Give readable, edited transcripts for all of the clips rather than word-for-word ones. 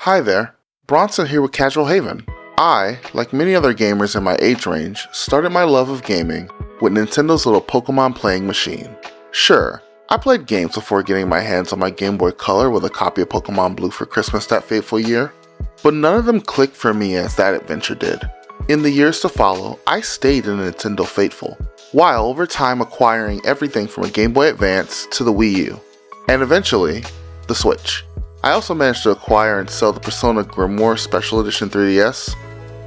Hi there, Bronson here with Casual Haven. I, like many other gamers in my age range, started my love of gaming with Nintendo's little Pokemon playing machine. Sure, I played games before getting my hands on my Game Boy Color with a copy of Pokemon Blue for Christmas that fateful year, but none of them clicked for me as that adventure did. In the years to follow, I stayed in Nintendo faithful, while over time acquiring everything from a Game Boy Advance to the Wii U, and eventually, the Switch. I also managed to acquire and sell the Persona Grimoire Special Edition 3DS,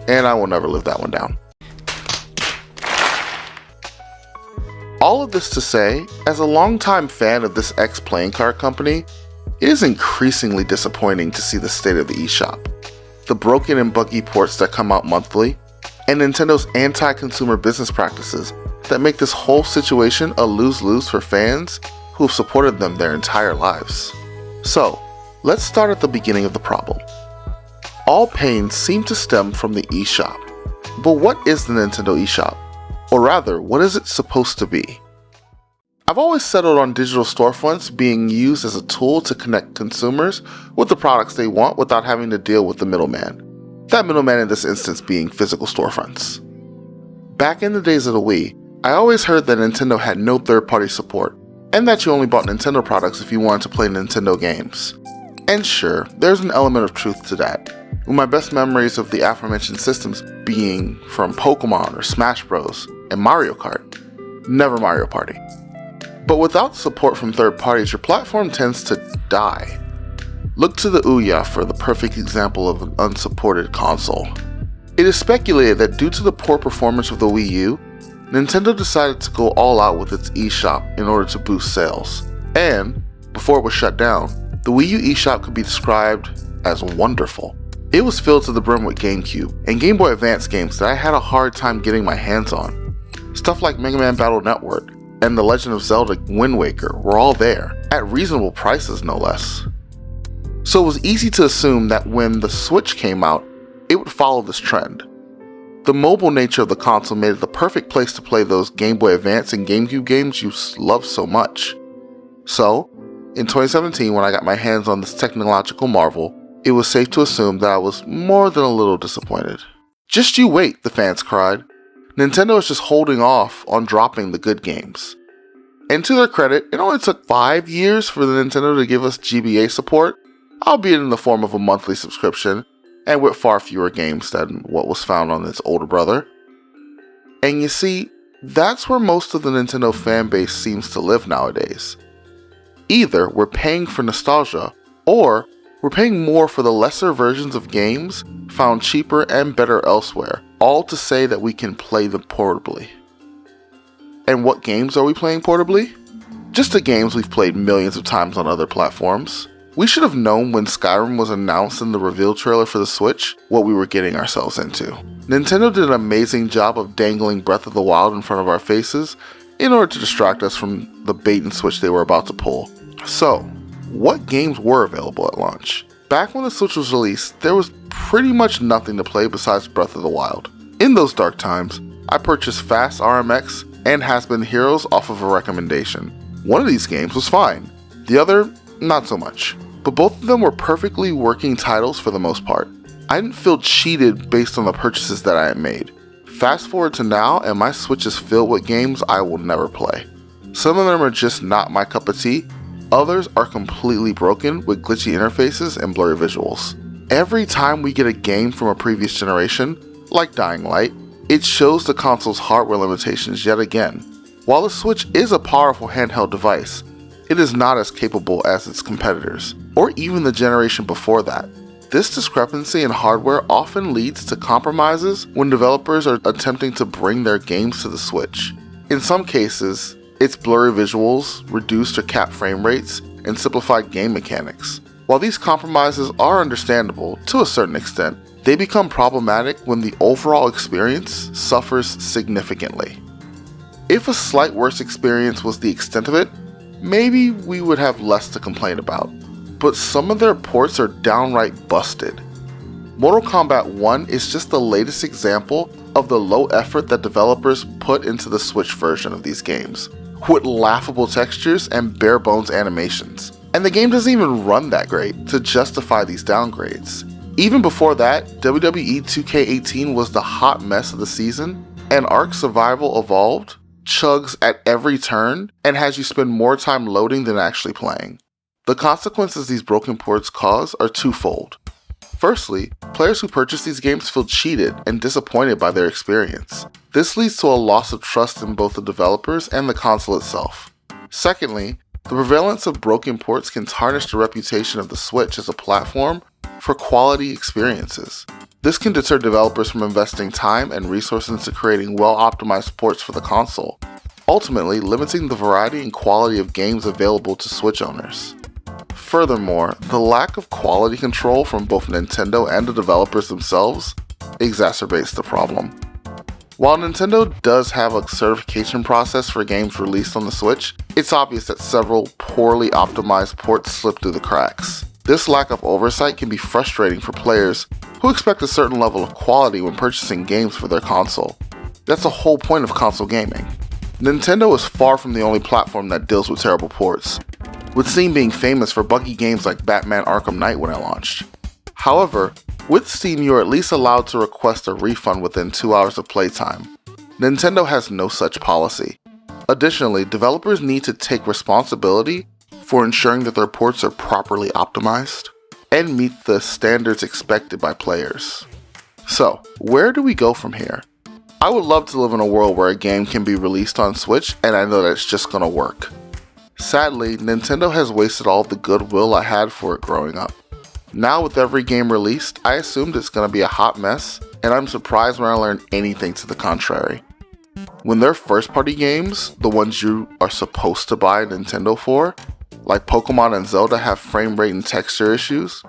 and I will never live that one down. All of this to say, as a longtime fan of this ex-playing card company, it is increasingly disappointing to see the state of the eShop. The broken and buggy ports that come out monthly, and Nintendo's anti-consumer business practices that make this whole situation a lose-lose for fans who have supported them their entire lives. So, let's start at the beginning of the problem. All pain seems to stem from the eShop. But what is the Nintendo eShop? Or rather, what is it supposed to be? I've always settled on digital storefronts being used as a tool to connect consumers with the products they want without having to deal with the middleman. That middleman in this instance being physical storefronts. Back in the days of the Wii, I always heard that Nintendo had no third-party support, and that you only bought Nintendo products if you wanted to play Nintendo games. And sure, there's an element of truth to that, with my best memories of the aforementioned systems being from Pokemon or Smash Bros. And Mario Kart, never Mario Party. But without support from third parties, your platform tends to die. Look to the Ouya for the perfect example of an unsupported console. It is speculated that due to the poor performance of the Wii U, Nintendo decided to go all out with its eShop in order to boost sales. And, before it was shut down, the Wii U eShop could be described as wonderful. It was filled to the brim with GameCube and Game Boy Advance games that I had a hard time getting my hands on. Stuff like Mega Man Battle Network and The Legend of Zelda Wind Waker were all there, at reasonable prices no less. So it was easy to assume that when the Switch came out, it would follow this trend. The mobile nature of the console made it the perfect place to play those Game Boy Advance and GameCube games you love so much. So, in 2017, when I got my hands on this technological marvel, it was safe to assume that I was more than a little disappointed. Just you wait, the fans cried. Nintendo is just holding off on dropping the good games. And to their credit, it only took 5 years for the Nintendo to give us GBA support, albeit in the form of a monthly subscription, and with far fewer games than what was found on its older brother. And you see, that's where most of the Nintendo fanbase seems to live nowadays. Either we're paying for nostalgia, or we're paying more for the lesser versions of games found cheaper and better elsewhere, all to say that we can play them portably. And what games are we playing portably? Just the games we've played millions of times on other platforms. We should have known when Skyrim was announced in the reveal trailer for the Switch what we were getting ourselves into. Nintendo did an amazing job of dangling Breath of the Wild in front of our faces in order to distract us from the bait and switch they were about to pull. So, what games were available at launch? Back when the Switch was released, there was pretty much nothing to play besides Breath of the Wild. In those dark times, I purchased Fast RMX and Has-Been Heroes off of a recommendation. One of these games was fine, the other, not so much. But both of them were perfectly working titles for the most part. I didn't feel cheated based on the purchases that I had made. Fast forward to now, and my Switch is filled with games I will never play. Some of them are just not my cup of tea, others are completely broken with glitchy interfaces and blurry visuals. Every time we get a game from a previous generation, like Dying Light, it shows the console's hardware limitations yet again. While the Switch is a powerful handheld device, it is not as capable as its competitors, or even the generation before that. This discrepancy in hardware often leads to compromises when developers are attempting to bring their games to the Switch. In some cases, it's blurry visuals, reduced or capped frame rates, and simplified game mechanics. While these compromises are understandable to a certain extent, they become problematic when the overall experience suffers significantly. If a slight worse experience was the extent of it, maybe we would have less to complain about. But some of their ports are downright busted. Mortal Kombat 1 is just the latest example of the low effort that developers put into the Switch version of these games, with laughable textures and bare bones animations. And the game doesn't even run that great to justify these downgrades. Even before that, WWE 2K18 was the hot mess of the season, and Ark Survival Evolved chugs at every turn and has you spend more time loading than actually playing. The consequences these broken ports cause are twofold. Firstly, players who purchase these games feel cheated and disappointed by their experience. This leads to a loss of trust in both the developers and the console itself. Secondly, the prevalence of broken ports can tarnish the reputation of the Switch as a platform for quality experiences. This can deter developers from investing time and resources into creating well-optimized ports for the console, ultimately limiting the variety and quality of games available to Switch owners. Furthermore, the lack of quality control from both Nintendo and the developers themselves exacerbates the problem. While Nintendo does have a certification process for games released on the Switch, it's obvious that several poorly optimized ports slip through the cracks. This lack of oversight can be frustrating for players who expect a certain level of quality when purchasing games for their console. That's the whole point of console gaming. Nintendo is far from the only platform that deals with terrible ports, with Steam being famous for buggy games like Batman Arkham Knight when it launched. However, with Steam you are at least allowed to request a refund within 2 hours of playtime. Nintendo has no such policy. Additionally, developers need to take responsibility for ensuring that their ports are properly optimized and meet the standards expected by players. So, where do we go from here? I would love to live in a world where a game can be released on Switch and I know that it's just gonna work. Sadly, Nintendo has wasted all the goodwill I had for it growing up. Now with every game released, I assumed it's gonna be a hot mess, and I'm surprised when I learn anything to the contrary. When their first-party games, the ones you are supposed to buy Nintendo for, like Pokemon and Zelda, have frame rate and texture issues,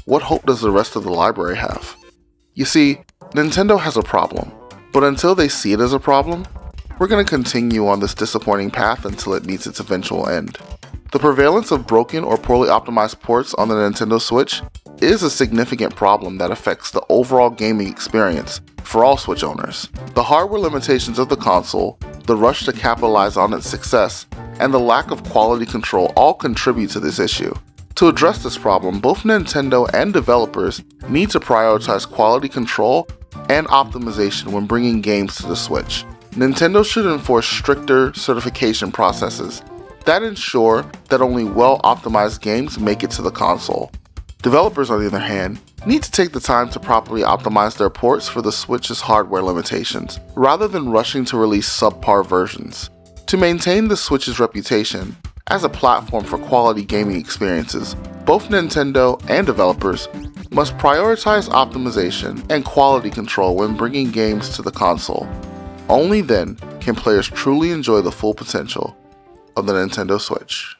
what hope does the rest of the library have? You see, Nintendo has a problem, but until they see it as a problem, we're going to continue on this disappointing path until it meets its eventual end. The prevalence of broken or poorly optimized ports on the Nintendo Switch is a significant problem that affects the overall gaming experience for all Switch owners. The hardware limitations of the console, the rush to capitalize on its success, and the lack of quality control all contribute to this issue. To address this problem, both Nintendo and developers need to prioritize quality control and optimization when bringing games to the Switch. Nintendo should enforce stricter certification processes that ensure that only well-optimized games make it to the console. Developers, on the other hand, need to take the time to properly optimize their ports for the Switch's hardware limitations, rather than rushing to release subpar versions. To maintain the Switch's reputation as a platform for quality gaming experiences, both Nintendo and developers must prioritize optimization and quality control when bringing games to the console. Only then can players truly enjoy the full potential of the Nintendo Switch.